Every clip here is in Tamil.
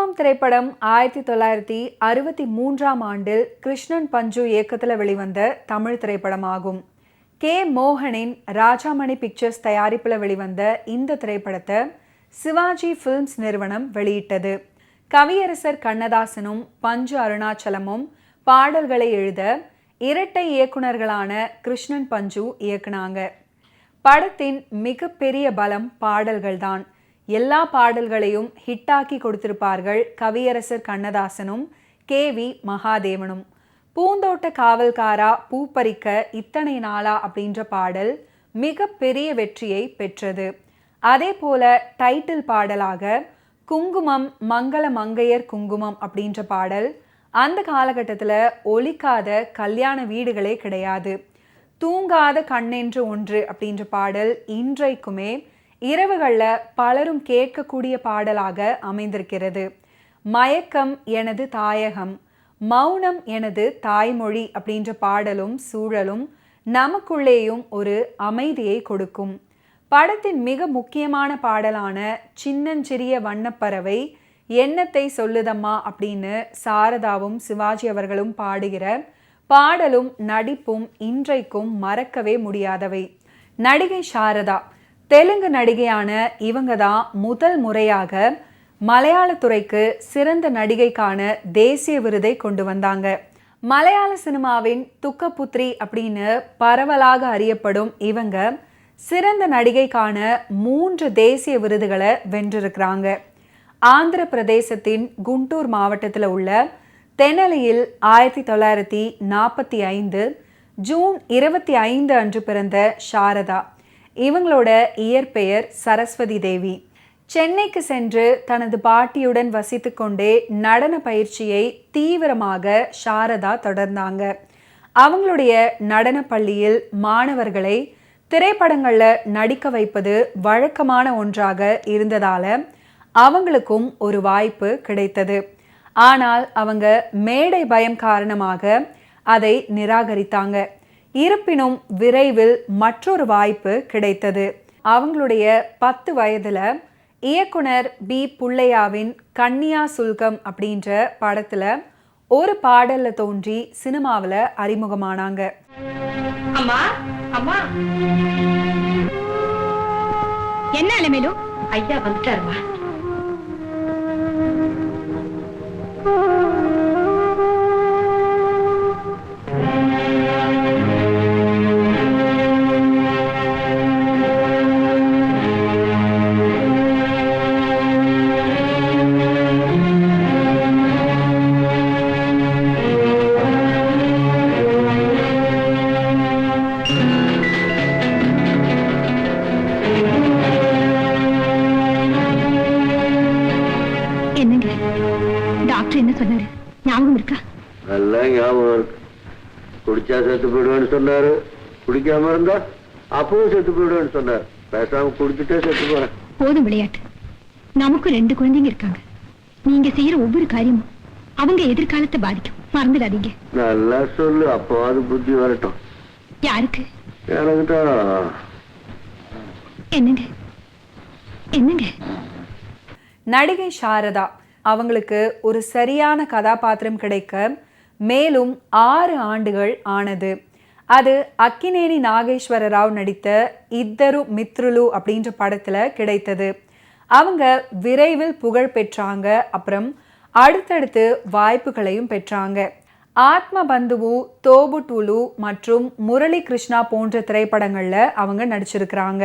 குங்குமம் திரைப்படம் 1963ஆம் ஆண்டில் கிருஷ்ணன் பஞ்சு இயக்கத்தில் வெளிவந்த தமிழ் திரைப்படமாகும். கே. மோகனின் ராஜாமணி பிக்சர்ஸ் தயாரிப்பில் வெளிவந்த இந்த திரைப்படத்தை சிவாஜி ஃபிலிம்ஸ் நிறுவனம் வெளியிட்டது. கவியரசர் கண்ணதாசனும் பஞ்சு அருணாச்சலமும் பாடல்களை எழுத இரட்டை இயக்குனர்களான கிருஷ்ணன் பஞ்சு இயக்குனாங்க. படத்தின் மிகப்பெரிய பலம் பாடல்கள்தான். எல்லா பாடல்களையும் ஹிட்டாக்கி கொடுத்திருப்பார்கள் கவியரசர் கண்ணதாசனும் கே.வி. மகாதேவனும். பூந்தோட்ட காவல்காரா பூப்பறிக்க இத்தனை நாளா அப்படின்ற பாடல் மிகப்பெரிய வெற்றியை பெற்றது. அதே போல டைட்டில் பாடலாக குங்குமம் மங்கள மங்கையர் குங்குமம் அப்படின்ற பாடல் அந்த காலகட்டத்தில் ஒலிக்காத கல்யாண வீடுகளே கிடையாது. தூங்காத கண்ணென்று ஒன்று அப்படின்ற பாடல் இன்றைக்குமே இரவுகளில் பலரும் கேட்கக்கூடிய பாடலாக அமைந்திருக்கிறது. மயக்கம் எனது தாயகம், மௌனம் எனது தாய்மொழி அப்படின்ற பாடலும் சூழலும் நமக்குள்ளேயும் ஒரு அமைதியை கொடுக்கும். படத்தின் மிக முக்கியமான பாடலான சின்னஞ்சிறிய வண்ணப்பறவை எண்ணத்தை சொல்லுதம்மா அப்படின்னு சாரதாவும் சிவாஜி அவர்களும் பாடுகிற பாடலும் நடிப்பும் இன்றைக்கும் மறக்கவே முடியாதவை. நடிகை சாரதா தெலுங்கு நடிகையான இவங்க தான் முதல் முறையாக மலையாளத்துறைக்கு சிறந்த நடிகைக்கான தேசிய விருதை கொண்டு வந்தாங்க. மலையாள சினிமாவின் துக்கபுத்ரி அப்படின்னு பரவலாக அறியப்படும் இவங்க சிறந்த நடிகைக்கான 3 தேசிய விருதுகளை வென்றிருக்கிறாங்க. ஆந்திர பிரதேசத்தின் குண்டூர் மாவட்டத்தில் உள்ள தெனலியில் 1945 ஜூன் 25 அன்று பிறந்த சாரதா. இவங்களோட இயற்பெயர் சரஸ்வதி தேவி. சென்னைக்கு சென்று தனது பாட்டியுடன் வசித்து கொண்டே நடன பயிற்சியை தீவிரமாக சாரதா தொடர்ந்தாங்க. அவங்களுடைய நடன பள்ளியில் மாணவர்களை திரைப்படங்களில் நடிக்க வைப்பது வழக்கமான ஒன்றாக இருந்ததால அவங்களுக்கும் ஒரு வாய்ப்பு கிடைத்தது. ஆனால் அவங்க மேடை பயம் காரணமாக அதை நிராகரித்தாங்க. இருப்பினும் விரைவில் மற்றொரு வாய்ப்பு கிடைத்தது. அவங்களுடைய 10 வயதுல இயக்குனர் பி. புள்ளையாவின் கன்னியா சுல்கம் அப்படின்ற படத்துல ஒரு பாடல்ல தோன்றி சினிமாவில் அறிமுகமானாங்க. அம்மா அம்மா என்ன அலமேலு, ஐயா வந்துட்டாருமா. என்ன சொன்னாரு ஞாபகம் இருக்கா? நல்லா ஞாபகம் இருக்கு. குடிச்சா செத்து போயிடுவேன்னு சொன்னாரு, குடிக்காம இருந்தா அப்பவும் செத்து போயிடுவேன்னு சொன்னாரு. பேசாம குடிச்சுட்டே செத்து போறேன். போதும் விளையாட்டு. நமக்கு 2 குழந்தைங்க இருக்காங்க. நீங்க செய்யற ஒவ்வொரு காரியமும் அவங்க எதிர்காலத்தை பாதிக்கும், மறந்துடாதீங்க. நல்லா சொல்லு, அப்பவாது புத்தி வரட்டும். யாருக்கு? எனக்குதான். என்னங்க என்னங்க? நடிகை சாரதா அவங்களுக்கு ஒரு சரியான கதாபாத்திரம் கிடைக்க மேலும் 6 ஆண்டுகள் ஆனது. அது அக்கினேனி நாகேஸ்வர ராவ் நடித்த இத்தரு மித்ருலு அப்படின்ற படத்தில் கிடைத்தது. அவங்க விரைவில் புகழ் பெற்றாங்க. அப்புறம் அடுத்தடுத்து வாய்ப்புகளையும் பெற்றாங்க. ஆத்ம பந்துவு, தோபுட்டுலு மற்றும் முரளி கிருஷ்ணா போன்ற திரைப்படங்களில் அவங்க நடிச்சிருக்கிறாங்க.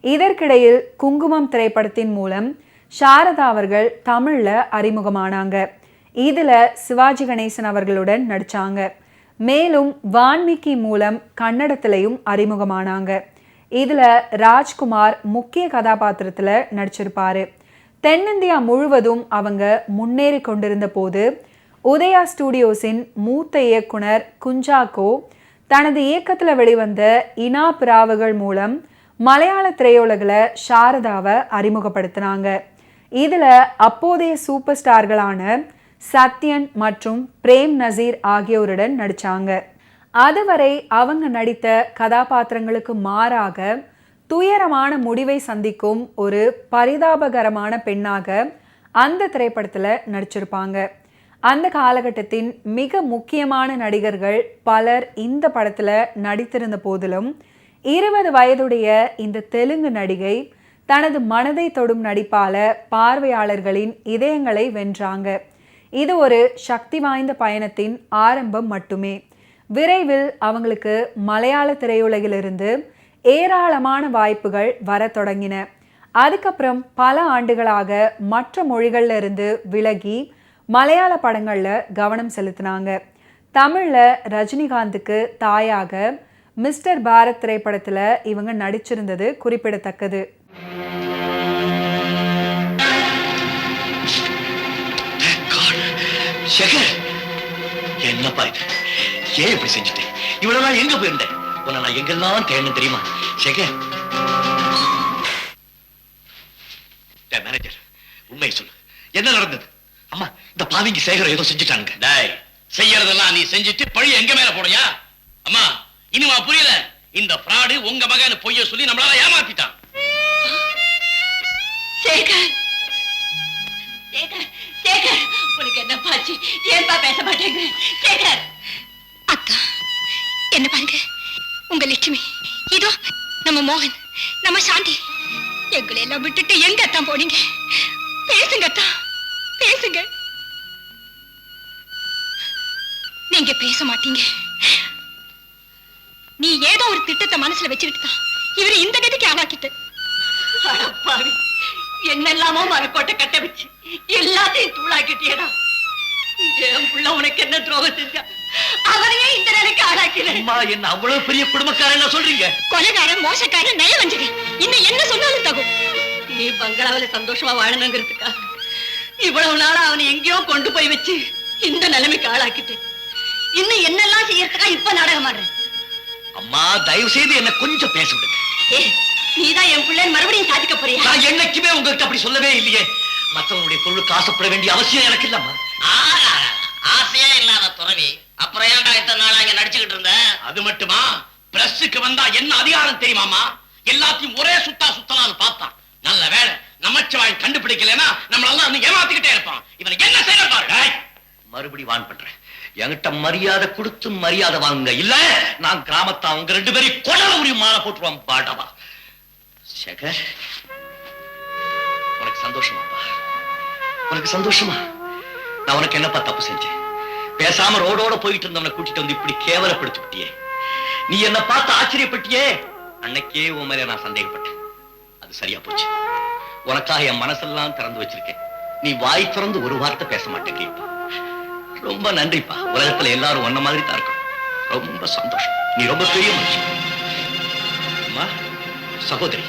இதற்கிடையில் குங்குமம் திரைப்படத்தின் மூலம் சாரதா அவர்கள் தமிழில் அறிமுகமானாங்க. இதில் சிவாஜி கணேசன் அவர்களுடன் நடித்தாங்க. மேலும் வான்மீகி மூலம் கன்னடத்திலையும் அறிமுகமானாங்க. இதில் ராஜ்குமார் முக்கிய கதாபாத்திரத்தில் நடிச்சிருப்பாரு. தென்னிந்தியா முழுவதும் அவங்க முன்னேறி கொண்டிருந்த போது உதயா ஸ்டுடியோஸின் மூத்த இயக்குனர் குஞ்சாக்கோ தனது இயக்கத்தில் வெளிவந்த இனா பிராவுகள் மூலம் மலையாள திரையுலகில் சாரதாவை அறிமுகப்படுத்தினாங்க. இதில் அப்போதைய சூப்பர் ஸ்டார்களான சத்யன் மற்றும் பிரேம் நசீர் ஆகியோருடன் நடித்தாங்க. அதுவரை அவங்க நடித்த கதாபாத்திரங்களுக்கு மாறாக துயரமான முடிவை சந்திக்கும் ஒரு பரிதாபகரமான பெண்ணாக அந்த திரைப்படத்தில் நடிச்சிருப்பாங்க. அந்த காலகட்டத்தின் மிக முக்கியமான நடிகர்கள் பலர் இந்த படத்தில் நடித்திருந்த போதிலும் 20 வயதுடைய இந்த தெலுங்கு நடிகை தனது மனதை தொடும் நடிப்பால பார்வையாளர்களின் இதயங்களை வென்றாங்க. இது ஒரு சக்தி வாய்ந்த பயணத்தின் ஆரம்பம் மட்டுமே. விரைவில் அவங்களுக்கு மலையாள திரையுலகிலிருந்து ஏராளமான வாய்ப்புகள் வர தொடங்கின. அதுக்கப்புறம் பல ஆண்டுகளாக மற்ற மொழிகள்ல இருந்து விலகி மலையாள படங்களில் கவனம் செலுத்தினாங்க. தமிழில் ரஜினிகாந்துக்கு தாயாக மிஸ்டர் பாரத் திரைப்படத்தில் இவங்க நடிச்சிருந்தது குறிப்பிடத்தக்கது. என்னப்பா இது? ஏன் இப்படி செஞ்சுட்டேன்? இவ்வளவு நாள் எங்க போயிருந்தேன்? உன்னை நான் எங்கெல்லாம் தேடணும் தெரியுமா சேகர்? மேனேஜர், உண்மை சொல்லு, என்ன நடந்தது? அம்மா, இந்த பாவிங்க சேகர் ஏதோ செஞ்சுட்டாங்க. செய்யறதெல்லாம் நீ செஞ்சுட்டு பழி எங்க மேல போறியா? அம்மா, இனிமா புரியல. இந்த ஃப்ராடு உங்க மகன் பொய்ய சொல்லி நம்மளால ஏமாத்திட்டான். சேகர், சேகர், சேகர், உனக்கு என்ன பாச்சு? ஏன்பா பேச மாட்டேங்க? சேகர் அக்கா, என்ன பாருங்க, உங்க லட்சுமி, இதோ நம்ம மோகன், நம்ம சாந்தி, எங்களை எல்லாம் விட்டுட்டு எங்க அத்தான் போனீங்க? பேசுங்க அத்தா, பேசுங்க. நீங்க பேச மாட்டீங்க. நீ ஏதோ ஒரு திட்டத்தை மனசுல வச்சுக்கிட்டு தான் இவரு இந்த கதிக்கு ஆளாக்கிட்டு. பாவி, என்னெல்லாமோ மரக்கோட்டை கட்ட வச்சு எல்லாத்தையும் தூளாக்கிட்டியடா. என் புள்ள உனக்கு என்ன துரோகம் செஞ்சா? அவரையே இந்த நிலைக்கு ஆளாக்கிறேன். என்ன அவ்வளவு பெரிய குடும்பக்காரன் சொல்றீங்க? கொலைகாரன், மோசக்காரன், நயவஞ்சகன், இன்னும் என்ன சொன்னாலும் தகும். நீ பங்களாவில சந்தோஷமா வாழணுங்கிறதுக்கா இவ்வளவு நாளா அவனை எங்கேயோ கொண்டு போய் வச்சு இந்த நிலைமைக்கு ஆளாக்கிட்டு இன்னும் என்னெல்லாம் செய்யறதுக்கா இப்ப நாடகம் ஆடுறேன். அம்மா, தயவு செய்து என்ன கொஞ்சம் பேச விடுங்க. நீதான் என் பிள்ளைன்னு மறுபடியும் சாதிக்க போறியா? நான் என்னைக்குமே உங்ககிட்ட அப்படி சொல்லவே இல்லையே. மற்றவங்களுடைய பொருளுக்கு ஆசைப்பட வேண்டிய அவசியம் எனக்கு இல்லம்மா. ஆசையே இல்லாத துறவி அப்புறம் ஏன்டா இத்தனை நாளா இங்க நடிச்சுக்கிட்டு இருந்த? அது மட்டுமா, பிரஸ்ஸுக்கு வந்தா என்ன அதிகாரம் தெரியுமாமா? எல்லாத்தையும் ஒரே சுத்தலான்னு பார்த்தான். நல்ல வேலை நமச்சிவாய் கண்டுபிடிக்கலன்னா நம்மளெல்லாம் ஏமாத்திக்கிட்டே இருப்பான். இவனுக்கு என்ன செய்ய பாரு. மறுபடி வான் பண்றேன், என்கிட்ட மரியாதை கொடுத்து மரியாதை வாங்க. இல்ல நான் கிராமத்தை அவங்க 2 பேரையும் கொடல உரி மாலை போட்டுருவான். பாடவா சேகர், உனக்கு சந்தோஷமாப்பா? உனக்கு சந்தோஷமா? நான் உனக்கு என்னப்பா தப்பு செஞ்சேன்? பேசாம ரோடோட போயிட்டு இருந்தவனை கூட்டிட்டு வந்து இப்படி கேவலப்படுத்திவிட்டியே. நீ என்ன பார்த்து ஆச்சரியப்பட்டியே. அன்னைக்கே உன் மேல நான் சந்தேகப்பட்டேன். அது சரியா போச்சு. உனக்காக என் மனசெல்லாம் திறந்து வச்சிருக்கேன். நீ வாய் திறந்து ஒரு வார்த்தை பேச மாட்டேங்கிறீப்பா. ரொம்ப நன்றிப்பா. உலகத்துல எல்லாரும் ஒன்ன மாதிரி தான் இருக்கும். ரொம்ப சந்தோஷம். நீ ரொம்ப பெரிய மனுஷன். அம்மா, சகோதரி,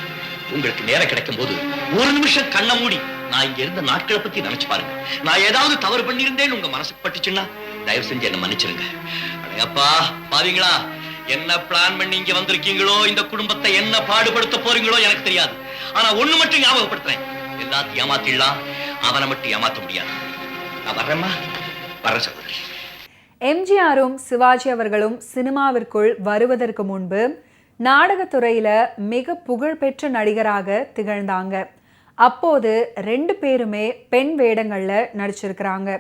உங்களுக்கு நேரம் கிடைக்கும் போது ஒரு நிமிஷம் கண்ண மூடி நான் இங்க இருந்த நாட்களை பத்தி நினைச்சு பாருங்க. நான் ஏதாவது தவறு பண்ணியிருந்தேன்னு உங்க மனசுக்கு பட்டுச்சுன்னா தயவு செஞ்சு என்ன மன்னிச்சிருங்க. அடேப்பா பாவீங்களா, என்ன பிளான் பண்ணி இங்க வந்திருக்கீங்களோ, இந்த குடும்பத்தை என்ன பாடுபடுத்த போறீங்களோ எனக்கு தெரியாது. ஆனா ஒண்ணு மட்டும் ஞாபகப்படுத்துறேன், எல்லாத்தையும் ஏமாத்திடலாம், அவனை மட்டும் ஏமாத்த முடியாது. நான் வர்றேம்மா, வர்றேன் சகோதரி. எம்ஜிஆரும் சிவாஜி அவர்களும் சினிமாவிற்குள் வருவதற்கு முன்பு நாடகத்துறையில மிக புகழ்பெற்ற நடிகராக திகழ்ந்தாங்க. அப்போது 2 பேருமே பெண் வேடங்கள்ல நடிச்சிருக்கிறாங்க.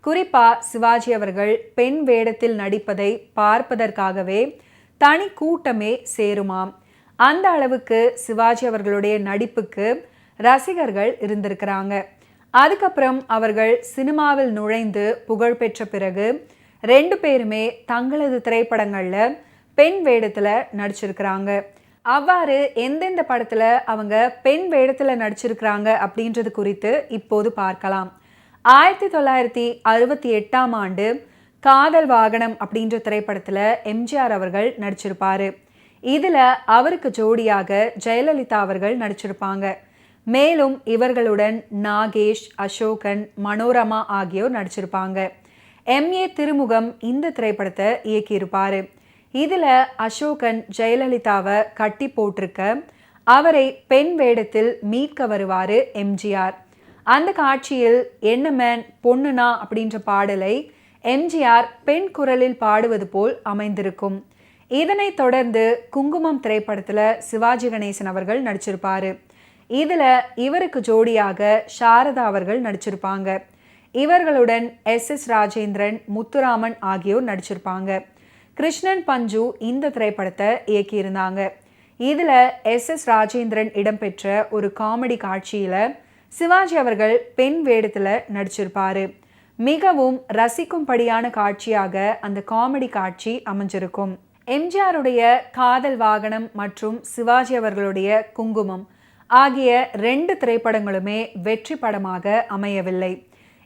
குறிப்பா சிவாஜி அவர்கள் பெண் வேடத்தில் நடிப்பதை பார்ப்பதற்காகவே தனி கூட்டமே சேருமாம். அந்த அளவுக்கு சிவாஜி அவர்களுடைய நடிப்புக்கு ரசிகர்கள் இருந்திருக்கிறாங்க. அதுக்கப்புறம் அவர்கள் சினிமாவில் நுழைந்து புகழ் பெற்ற பிறகு 2 பேருமே தங்களது திரைப்படங்கள்ல பெண் வேடத்துல நடிச்சிருக்கிறாங்க. அவ்வாறு எந்தெந்த படத்துல அவங்க பெண் வேடத்துல நடிச்சிருக்கிறாங்க அப்படின்றது குறித்து இப்போது பார்க்கலாம். 1968ஆம் ஆண்டு காதல் வாகனம் அப்படின்ற திரைப்படத்துல எம்ஜிஆர் அவர்கள் நடிச்சிருப்பாரு. இதுல அவருக்கு ஜோடியாக ஜெயலலிதா அவர்கள் நடிச்சிருப்பாங்க. மேலும் இவர்களுடன் நாகேஷ், அசோகன், மனோரமா ஆகியோர் நடிச்சிருப்பாங்க. M.A. திருமுகம் இந்த திரைப்படத்தை இயக்கியிருப்பாரு. இதுல அசோகன் ஜெயலலிதாவை கட்டி போட்டிருக்க அவரை பெண் வேடத்தில் மீட்க வருவாரு எம்ஜிஆர். அந்த காட்சியில் என்ன மேன் பொண்ணுனா அப்படின்ற பாடலை எம்ஜிஆர் பெண் குரலில் பாடுவது போல் அமைந்திருக்கும். இதனைத் தொடர்ந்து குங்குமம் திரைப்படத்துல சிவாஜி கணேசன் அவர்கள் நடிச்சிருப்பாரு. இதுல இவருக்கு ஜோடியாக சாரதா அவர்கள் நடிச்சிருப்பாங்க. இவர்களுடன் எஸ் ராஜேந்திரன், முத்துராமன் ஆகியோர் நடிச்சிருப்பாங்க. கிருஷ்ணன் பஞ்சு இந்த திரைப்படத்தை இயக்கியிருந்தாங்க. இதுல எஸ் ராஜேந்திரன் இடம்பெற்ற ஒரு காமெடி காட்சியில சிவாஜி அவர்கள் பெண் வேடத்துல நடிச்சிருப்பாரு. மிகவும் ரசிக்கும்படியான காட்சியாக அந்த காமெடி காட்சி அமைஞ்சிருக்கும். எம்ஜிஆருடைய காதல் வாகனம் மற்றும் சிவாஜி அவர்களுடைய குங்குமம் ஆகிய 2 திரைப்படங்களுமே வெற்றி படமாக அமையவில்லை.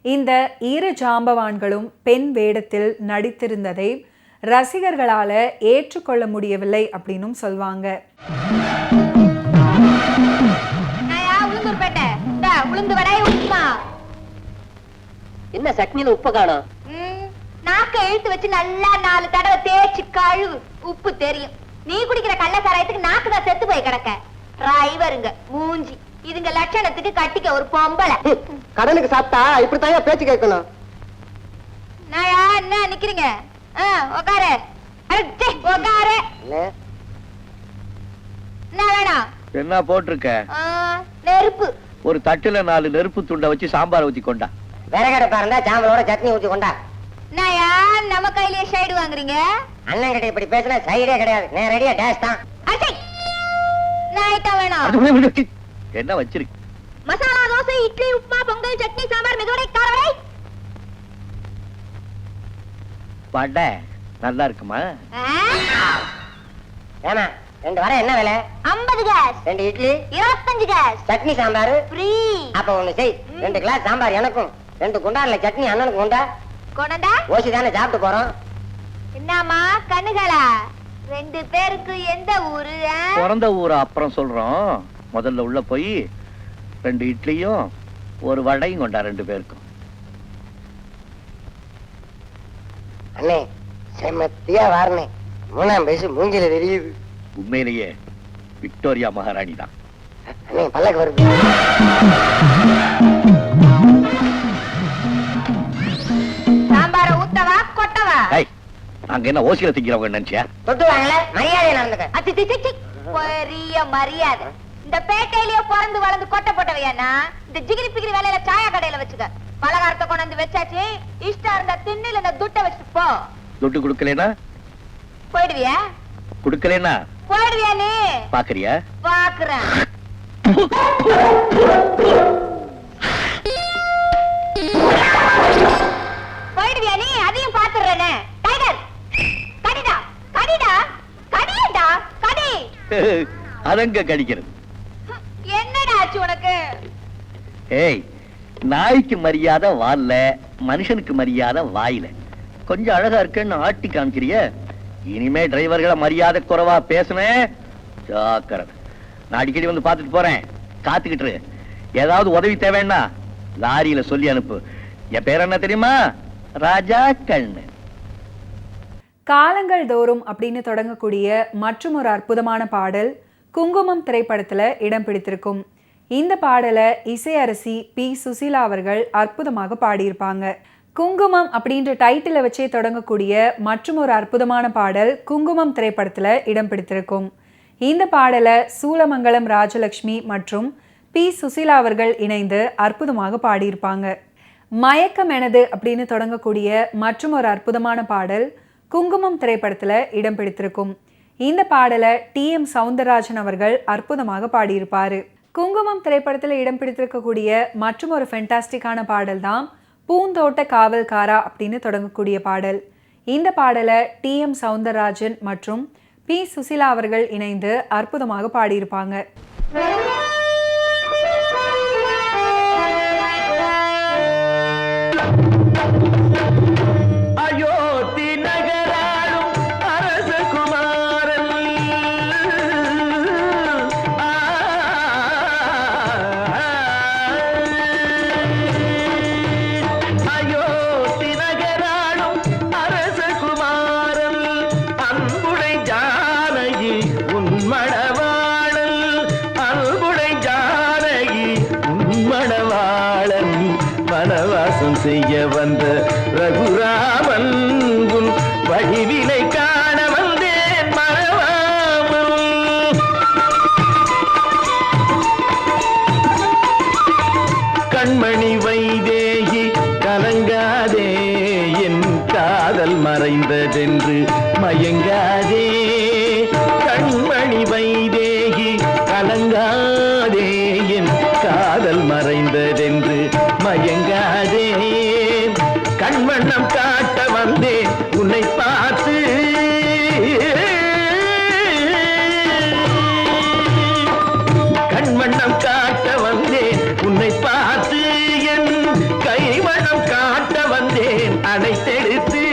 இந்த இரு ஜாம்பவான்களும் பெண் வேடத்தில் நடித்திருந்ததை ரசிகர்களால ஏற்றுக்கொள்ள முடியவில்லை அப்படின்னும் சொல்வாங்க. என்ன சட்னியில உப்பு காணோம்? நாக்க இழுத்து வச்சு நல்லா 4 தடவை தேய்ச்சி கழுவு, உப்பு தெரியும். நீ குடிக்கிற கள்ள சாராயத்துக்கு நாக்கு தான் செத்து போய் கிடக்க. டிரைவருங்க மூஞ்சி இதுங்க லட்சணத்துக்கு கட்டிக்க ஒரு பொம்பளை. கடனுக்கு சாப்பிட்டா இப்படித்தான் பேச்சு கேட்கணும். நாயா என்ன நிக்கிறீங்க? உக்காரு உக்காரு. என்ன வேணும்? என்ன போட்டிருக்க? நெருப்பு. ஒரு தட்டுல 4 நெருப்பு துண்டை வச்சு சாம்பார் ஊத்தி கொண்டா. விறகடை பாருந்தா சாம்பலோட சட்னி ஊத்தி கொண்டா. நாயா நம்ம கையிலேயே சைடு வாங்குறீங்க? அண்ணன் கிட்ட இப்படி பேசுனா சைடே கிடையாது, நேரடியா டேஷ் தான். என்ன வச்சிருக்கு? மசாலா தோசை, இட்லி, உப்புமா, பொங்கல், சட்னி, சாம்பார், மெதுவடை, காரவடை. வடை நல்லா இருக்குமா? ஏமா 2 வடை என்ன விலை? 50 காசு. 2 இட்லி 25 காசு. சட்னி சாம்பார் ஃப்ரீ. அப்ப ஒண்ணு செய், 2 கிளாஸ் சாம்பார் எனக்கும், 2 குண்டான்ல சட்னி அண்ணனுக்கு கொண்டா. கொண்டா ஓசி தானே சாப்பிட்டு போறோம். என்னம்மா கண்ணுகளா? 2 பேருக்கு எந்த ஊரு? பிறந்த ஊரை அப்புறம் சொல்றோம். முதல்ல உள்ள போய் 2 இட்லியும் 1 வடையும் கொண்டா 2 பேருக்கும். அண்ணே செம்மத்தியா வாரணே, 3ஆம் வயசு மூஞ்சில தெரியுது. உண்மையிலேயே விக்டோரியா மகாராணி தான். அண்ணே பல்லக்கு வருது. சாம்பார ஊத்தவா கொட்டவா? அங்க என்ன ஓசியில திங்கிறவங்க நினைச்சியா? தொட்டு வாங்கல, மரியாதை நடந்துக்க. பெரிய மரியாதை. இந்த பேட்டையிலேயே பிறந்து வளர்ந்து கொட்டை போட்டவையானா இந்த ஜிகிரி பிகிரி வேலையில சாயா கடையில வச்சுக்க. பலகாரத்தை கொண்டு வந்து வச்சாச்சு, இஷ்டம் இருந்தா திண்ணில இந்த துட்டை வச்சுட்டு போ. துட்டு குடுக்கலனா போயிடுவியா? குடுக்கலனா போயிடுவியா? நீ பாக்குறியா? பாக்குறேன். போயிடுவியா நீ? அதையும் பாத்துறேனே. டைகர் கடிடா கடிடா கடிடா கடி. அதங்க கடிக்கிறது. என்னடா ஆச்சு உனக்கு? ஏய், நாய்க்கு மரியாதை வால்ல, மனுஷனுக்கு மரியாதை வாயில. கொஞ்சம் அழகா இருக்குன்னு ஆட்டி காமிக்கிறிய. இனிமே டிரைவர்களை மரியாதை குறைவா பேசுனேன், ஜாக்கிரதை. நான் அடிக்கடி வந்து பாத்துட்டு போறேன், காத்துக்கிட்டு. ஏதாவது உதவி தேவைன்னா லாரியில சொல்லி அனுப்பு. என் பேர் என்ன தெரியுமா? ராஜா கண்ணு. காலங்கள் தோறும் அப்படின்னு தொடங்கக்கூடிய மற்றும் ஒரு அற்புதமான பாடல் குங்குமம் திரைப்படத்துல இடம் பிடித்திருக்கும். இந்த பாடலை இசையரசி பி சுசீலா அவர்கள் அற்புதமாக பாடியிருப்பாங்க. குங்குமம் அப்படின்ற டைட்டிலை வச்சே தொடங்கக்கூடிய மற்றும் ஒரு அற்புதமான பாடல் குங்குமம் திரைப்படத்துல இடம் பிடித்திருக்கும். இந்த பாடலை சூலமங்கலம் ராஜலட்சுமி மற்றும் பி சுசீலா அவர்கள் இணைந்து அற்புதமாக பாடியிருப்பாங்க. மயக்கம் எனது அப்படின்னு தொடங்கக்கூடிய மற்றும் ஒரு அற்புதமான பாடல் குங்குமம் திரைப்படத்துல இடம் பிடித்திருக்கும். இந்த பாடலை TM சவுந்தரராஜன் அவர்கள் அற்புதமாக பாடியிருப்பாரு. குங்குமம் திரைப்படத்துல இடம் பிடித்திருக்கக்கூடிய மற்றும் ஒரு ஃபென்டாஸ்டிக்கான பாடல் தான் பூந்தோட்ட காவல்காரா அப்படின்னு தொடங்கக்கூடிய பாடல். இந்த பாடலை TM சவுந்தரராஜன் மற்றும் பி சுசீலா அவர்கள் இணைந்து அற்புதமாக பாடியிருப்பாங்க. செய்ய வந்த ரகுராமன் உன் வடிவினை காண வந்தேன் மறவாமல். மறைந்ததென்று மயங்காதே கண்மணி வைதேகி கலங்காதே என் காதல் மறைந்ததென்று மயங்காதே கண்வண்ணம் காட்ட வந்தேன் உன்னை பார்த்து கண்வண்ணம் காட்ட வந்தேன் உன்னை பார்த்து என் கைவண்ணம் காட்ட வந்தேன் அனைத்தெடுத்து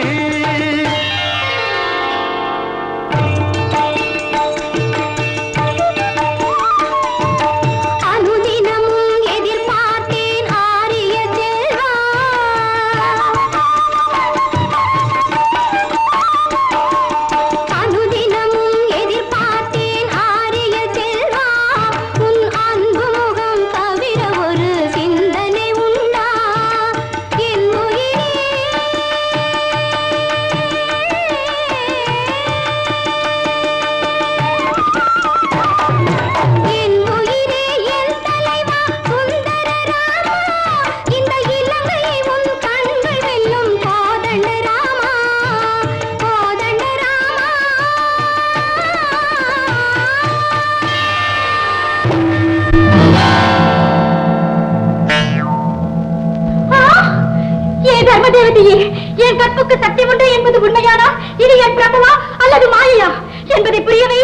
என் கற்புக்கு சக்தி உண்டு என்பது உண்மையானா இது என் பிரபவா அல்லது மாயையா என்பதை புரியவே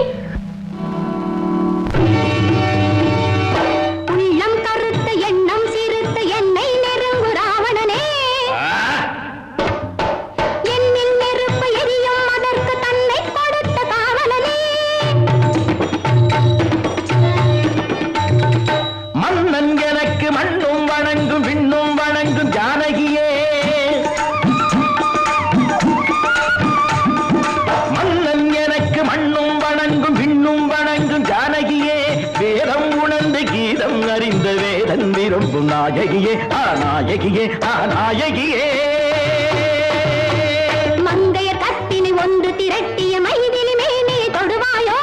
உள்ளம் கருத்த எண்ணம் சிறுத்த என்னை நெருங்கு ராவணனே என்னில் நெருப்பு எரியும் அதற்கு தன்னை கொடுத்த காவலனே மன்னன் எனக்கு மண்ணும் வணங்கும் விண்ணும் வணங்கும் ஜானகியே விரும்பும் நாயகியே நாயகியே நாயகியே மங்கைய கத்தினி ஒன்று திரட்டிய மைதிலி மேனே தொடுவாயோ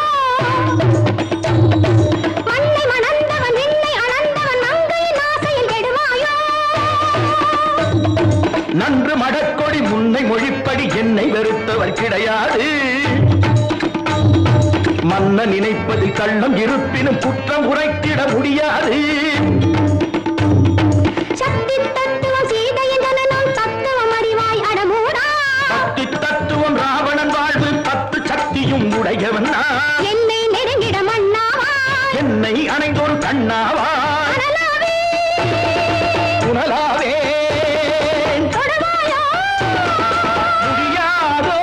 மண்ணை மணந்தவன் என்னை அணந்தவன் மங்கையின் ஆசையில் கெடுவாயோ நன்று மடக்கொடி முன்னை மொழிப்படி என்னை வெறுத்தவர் கிடையாது மன்ன நினைப்பதில் கள்ளம் இருப்பினும் குற்றம் உரைத்திட முடியாது சக்தி தத்துவம் சீதையின் ஜனனம் தத்துவம் அறிவாய் அடமூடா சக்தி தத்துவம் ராவணன் வாழ்வு 10 சக்தியும் உடையவன் என்னை நெருங்கிட மண்ணாவா என்னை அணைந்தொரு கண்ணாவா உணலாவே முடியாதோ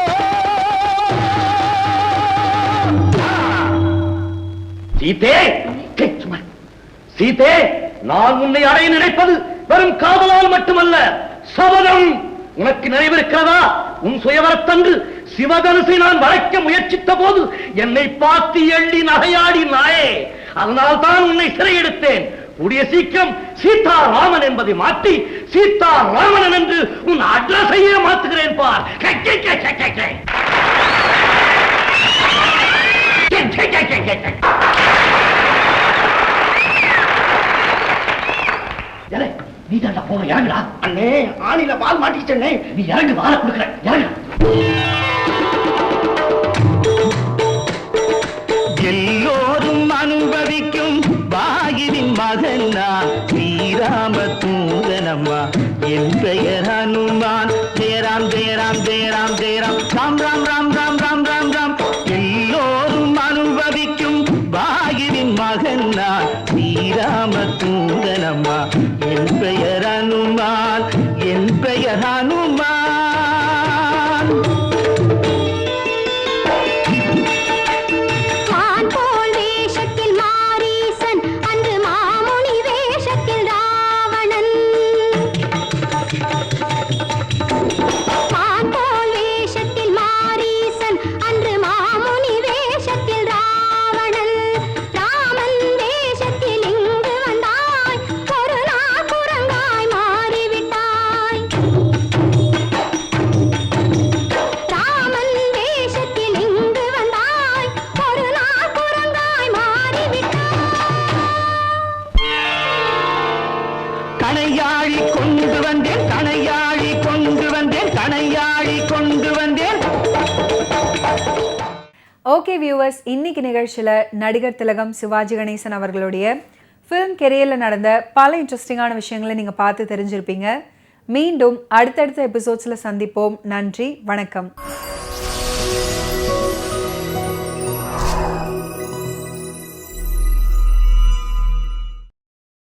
சீதே சீதே நான் உன்னை அடைய நினைப்பது வெறும் காதலால் மட்டுமல்ல சபதம் உனக்கு நினைவிருக்கிறதா உன் சுயவரத்தன்று சிவதனுசை நான் வளைக்க முயற்சித்த போது என்னை பார்த்து எள்ளி நகையாடி நாயே அதனால் தான் உன்னை சிறையெடுத்தேன் கூடிய சீக்கிரம் சீதா ராமன் என்பதை மாற்றி சீதா ராமன் என்று உன் அட்ரஸையே மாற்றுகிறேன் பார் நீ தாண்டா போன இறங்குடா அண்ணே ஆணில வால் மாட்டிச்சண்ணே நீ இறங்கு வாழ கொடுக்குற இறங்கு எல்லோரும் அனுபவிக்கும் பாகினின் மகன் நான் ஸ்ரீராம தூதனம்மா என் பெயர் ஹனுமான் ஜெயராம் ஜெயராம் ஜெயராம் ஜெயராம் ராம் ராம் ராம் ராம் ராம் ராம் ராம் எல்லோரும் அனுபவிக்கும் பாகினின் மகன் நான் ஸ்ரீராம தூதனம்மா என் பெயர் ஹனுமான் என் பெயர் ஹனுமான் கணையாழி கொண்டு வந்தேன் கணையாழி கொண்டு வந்தேன் கணையாழி கொண்டு வந்தேன் ஓகே வியூவர்ஸ், இன்னைக்கு நிகழ்ச்சியில் நடிகர் திலகம் சிவாஜி கணேசன் அவர்களுடைய ஃபிலிம் கெரியரில் நடந்த பல இன்ட்ரெஸ்டிங்கான விஷயங்களை நீங்கள் பார்த்து தெரிஞ்சிருப்பீங்க. மீண்டும் அடுத்தடுத்த எபிசோட்ஸில் சந்திப்போம். நன்றி, வணக்கம்.